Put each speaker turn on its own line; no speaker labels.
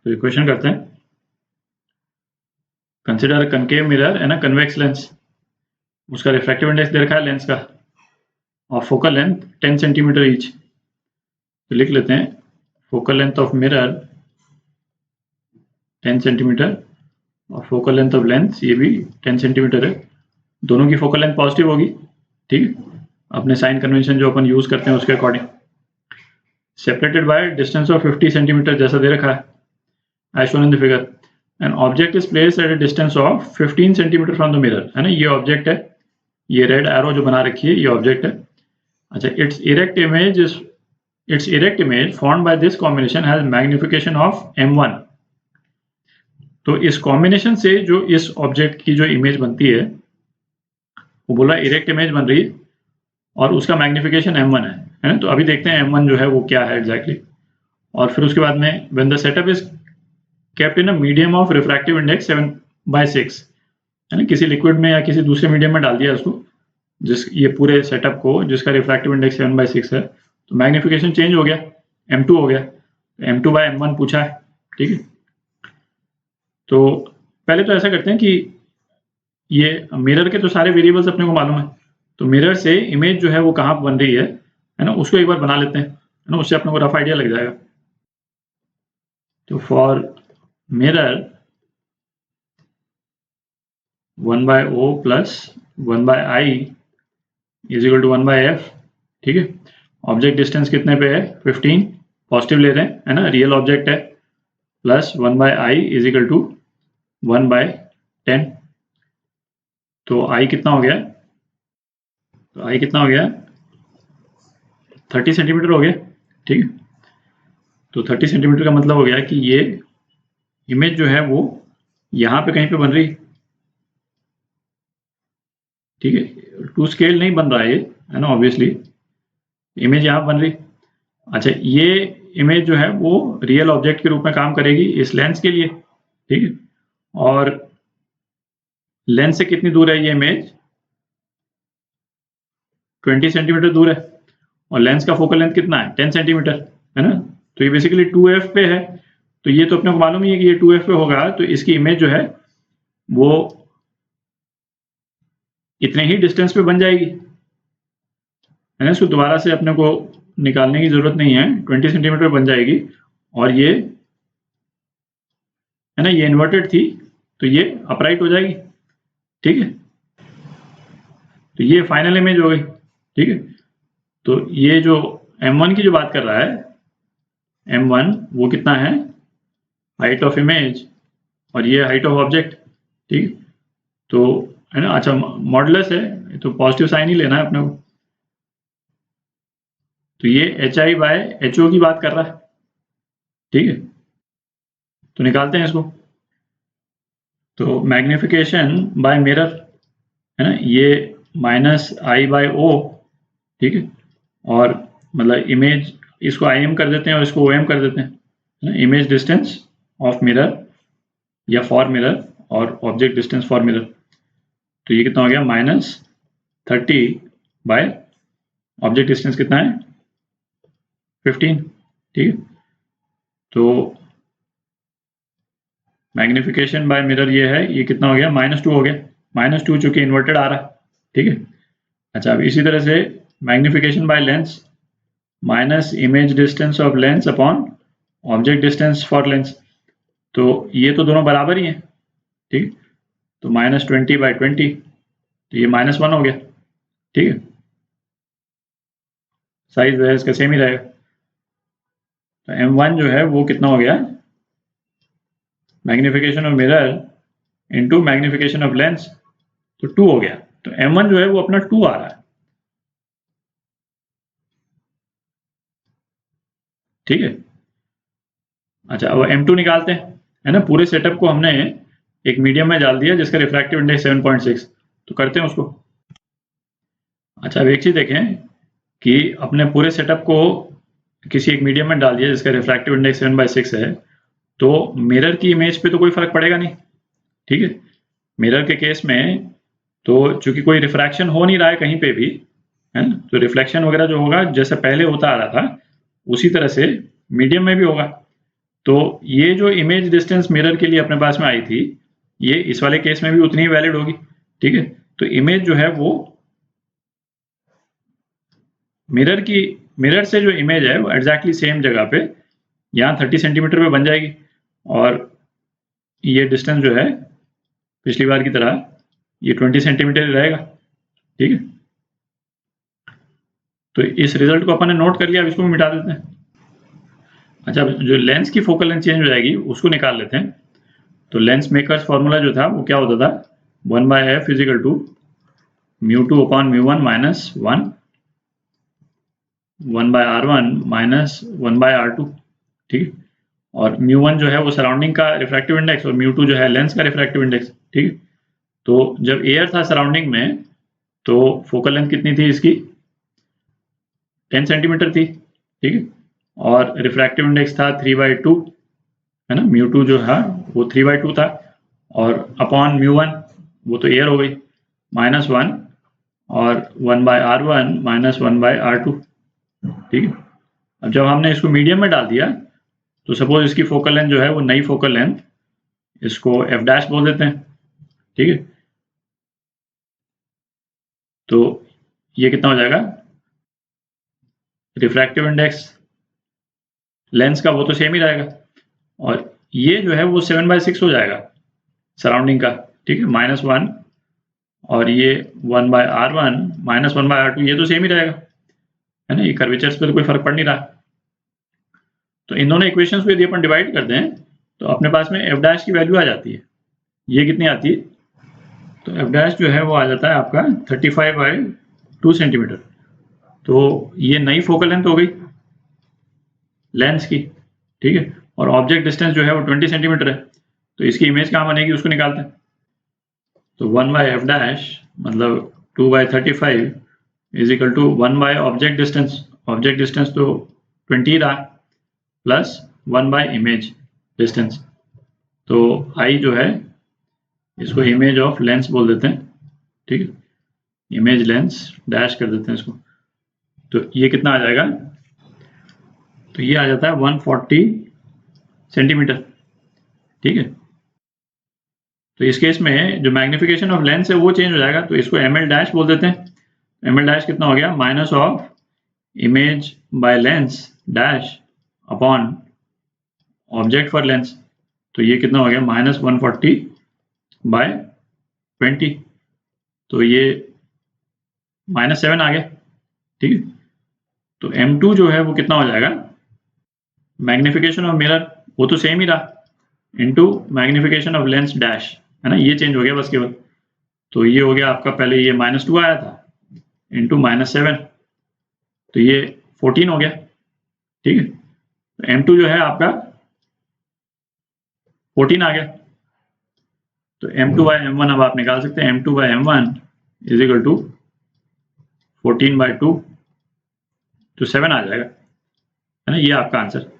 तो इक्वेशन करते हैं। Consider concave mirror and a convex lens. उसका रिफ्रैक्टिव इंडेक्स दे रखा है लेंस का और फोकल लेंथ 10 सेंटीमीटर ईच। तो लिख लेते हैं focal length of mirror 10 centimetre और फोकल लेंथ ऑफ लेंस ये भी 10 सेंटीमीटर है। दोनों की फोकल लेंथ पॉजिटिव होगी, ठीक है, अपने साइन कन्वेंशन जो अपन यूज करते हैं उसके according. Separated by distance of 50 centimetre जैसा दे रखा है as shown in the figure. An object is placed at a distance of 15 centimetre from the mirror, है ना, ये ऑब्जेक्ट है, ये रेड एरो जो बना रखी है ये ऑब्जेक्ट है। अच्छा, it's erect image formed by this combination has magnification of m1। तो इस कॉम्बिनेशन से जो इस ऑब्जेक्ट की जो इमेज बनती है वो बोला इरेक्ट इमेज बन रही है और उसका मैग्निफिकेशन m1 है ना। तो अभी देखते हैं m1 जो है वो क्या है एग्जैक्टली। और फिर उसके बाद में when the setup is kept in a medium of refractive index 7/6, है ना, किसी लिक्विड में या किसी दूसरे मीडियम में डाल दिया उसको, जिस ये पूरे सेटअप को जिसका रिफ्रैक्टिव इंडेक्स 7/6 है, तो मैग्निफिकेशन चेंज हो गया, m2 हो गया, m2/m1 पूछा है, ठीक है। तो पहले तो ऐसा करते हैं कि ये मिरर के तो सारे वेरिएबल्स अपने को मालूम है, तो मिरर से इमेज जो है वो कहाँ बन रही है ना, उसको एक बार बना लेते हैं, है ना, उससे अपने को रफ आइडिया लग जाएगा। तो for mirror 1/O plus 1/I is equal to 1/F, ठीक है। ऑब्जेक्ट डिस्टेंस कितने पे है 15, पॉजिटिव ले रहे हैं, है ना, रियल ऑब्जेक्ट है, plus 1/I is equal to 1/10। तो I कितना हो गया, तो I कितना हो गया 30 सेंटीमीटर हो गया, ठीक है। तो 30 सेंटीमीटर का मतलब हो गया कि ये इमेज जो है वो यहाँ पे कहीं पे बन रही, ठीक है, टू स्केल नहीं बन रहा है ये, है ना, ऑब्वियसली इमेज यहाँ बन रही। अच्छा, ये इमेज जो है वो रियल ऑब्जेक्ट के रूप में काम करेगी इस लेंस के लिए, ठीक है। और लेंस से कितनी दूर है ये इमेज 20 सेंटीमीटर दूर है और लेंस का फोकल लेंथ कितना है 10 सेंटीमीटर, है ना। तो ये बेसिकली 2f पे है, तो ये तो अपने को मालूम ही है कि ये 2f पे होगा, तो इसकी इमेज जो है वो इतने ही डिस्टेंस पे बन जाएगी, है ना। इसको दोबारा से अपने को निकालने की जरूरत नहीं है, 20 सेंटीमीटर बन जाएगी। और ये, है ना, ये इन्वर्टेड थी तो ये अपराइट हो जाएगी, ठीक है। तो ये फाइनल इमेज हो गई, ठीक है। तो ये जो m1 की जो बात कर रहा है, m1 वो कितना है हाइट ऑफ इमेज और ये हाइट ऑफ ऑब्जेक्ट, ठीक, तो है ना। अच्छा, मॉडुलस है तो पॉजिटिव साइन ही लेना है अपने को। तो ये HI/HO की बात कर रहा है, ठीक है। तो निकालते हैं इसको। तो मैग्निफिकेशन बाय मिरर, है ना, ये -I/O, ठीक है। और मतलब इमेज, इसको IM कर देते हैं और इसको OM कर देते हैं, है ना, इमेज डिस्टेंस ऑफ मिरर या फॉर मिरर और ऑब्जेक्ट डिस्टेंस फॉर मिरर। तो ये कितना हो गया -30 बाय ऑब्जेक्ट डिस्टेंस कितना है 15, ठीक है। तो मैग्निफिकेशन बाय मिरर ये है, ये कितना हो गया -2 हो गया, -2 चूंकि इन्वर्टेड आ रहा है, ठीक है। अच्छा, अब इसी तरह से magnification by lens minus image distance of lens upon object distance for Lenz. तो ये तो दोनों बराबर ही हैं, ठीक। तो -20/20, तो ये -1 हो गया, ठीक है। साइज जो है इसका सेम ही रहेगा। तो m1 जो है वो कितना हो गया magnification of mirror into magnification of lens, तो 2 हो गया। तो m1 जो है वो अपना 2 आ रहा है, ठीक है। अच्छा, अब m2 निकालते हैं, है ना। पूरे सेटअप को हमने एक मीडियम में डाल दिया जिसका रिफ्रैक्टिव इंडेक्स 7.6, तो करते हैं उसको। अच्छा, अब एक चीज देखें कि अपने पूरे सेटअप को किसी एक मीडियम में डाल दिया जिसका रिफ्रैक्टिव इंडेक्स 7/6 है, तो मिरर की इमेज पे तो कोई फर्क पड़ेगा नहीं, ठीक है। मिरर के केस में तो चूंकि कोई रिफ्रैक्शन हो नहीं रहा है कहीं पे भी, है ना, तो रिफ्लेक्शन वगैरह जो होगा जैसे पहले होता आ रहा था उसी तरह से मीडियम में भी होगा। तो ये जो इमेज डिस्टेंस मिरर के लिए अपने पास में आई थी, ये इस वाले केस में भी उतनी ही वैलिड होगी, ठीक है। तो इमेज जो है वो मिरर से जो इमेज है वो एग्जैक्टली सेम जगह पे यहाँ 30 सेंटीमीटर पे बन जाएगी, और ये डिस्टेंस जो है पिछली बार की तरह ये 20 सेंटीमीटर ही रहेगा, ठीक है। तो इस रिजल्ट को अपन ने नोट कर लिया, अब इसको भी मिटा देते हैं। अच्छा, जो लेंस की फोकल लेंथ चेंज हो जाएगी उसको निकाल लेते हैं। तो लेंस मेकर्स फॉर्मूला जो था वो क्या होता था, 1/f is equal to μ2 upon μ1 minus 1/r1 minus 1/r2, ठीक है। और μ1 जो है वो सराउंडिंग का रिफ्रैक्टिव इंडेक्स और μ2 जो है लेंस का रिफ्रैक्टिव इंडेक्स, ठीक है। तो जब एयर था सराउंडिंग में तो फोकल लेंथ कितनी थी इसकी, 10 सेंटीमीटर थी, ठीक है। और रिफ्रैक्टिव इंडेक्स था 3/2, है ना। μ2 जो है वो 3/2 था, और अपॉन μ1 वो तो एयर हो गई -1 और 1/r1 माइनस 1/r2, ठीक है। अब जब हमने इसको मीडियम में डाल दिया तो सपोज इसकी फोकल लेंथ जो है वो नई फोकल लेंथ, इसको f डैश बोल देते हैं, ठीक है। तो ये कितना हो जाएगा, रिफ्रैक्टिव इंडेक्स लेंस का वो तो सेम ही रहेगा, और ये जो है वो 7/6 हो जाएगा सराउंडिंग का, ठीक है, -1, और ये 1/r1 माइनस 1/r2 ये तो सेम ही रहेगा, है ना। ये कर्वेचर्स पे तो कोई फर्क पड़ नहीं रहा। तो इन दोनों इक्वेशंस को यदि अपन डिवाइड कर दें तो अपने पास में f डैश की वैल्यू आ जाती है, ये कितनी आती है, तो f डैश जो है वो आ जाता है आपका 35/2 सेंटीमीटर। तो ये नई फोकल लेंथ हो गई लेंस की, ठीक है। और ऑब्जेक्ट डिस्टेंस जो है वो 20 सेंटीमीटर है, तो इसकी इमेज कहाँ बनेगी उसको निकालते हैं। तो 1/f डैश मतलब 2/35 is equal to 1 object distance, object distance तो 20 रहा, प्लस 1 इमेज डिस्टेंस। तो आई जो है इसको इमेज ऑफ लेंस बोल देते हैं, ठीक है, इमेज लेंस डैश कर देते हैं इसको। तो ये कितना आ जाएगा, तो ये आ जाता है 140 सेंटीमीटर, ठीक है। तो इस केस में जो मैग्निफिकेशन ऑफ लेंस है वो चेंज हो जाएगा, तो इसको ml डैश बोल देते हैं। ml डैश कितना हो गया, minus of image by lens dash upon object for Lenz. तो ये कितना हो गया, -140/20, तो ये -7 आ गया, ठीक है। तो m2 जो है वो कितना हो जाएगा, मैग्निफिकेशन ऑफ मिरर वो तो सेम ही रहा, into magnification of lens dash, है ना, ये चेंज हो गया बस केवल। तो ये हो गया आपका, पहले ये -2 आया था इंटू -7, तो ये 14 हो गया, ठीक है। तो m2 जो है आपका 14 आ गया। तो m2/m1 अब आप निकाल सकते हैं, m2/m1 इज इक्वल टू 14/2, तो 7 आ जाएगा, है ना, ये आपका आंसर।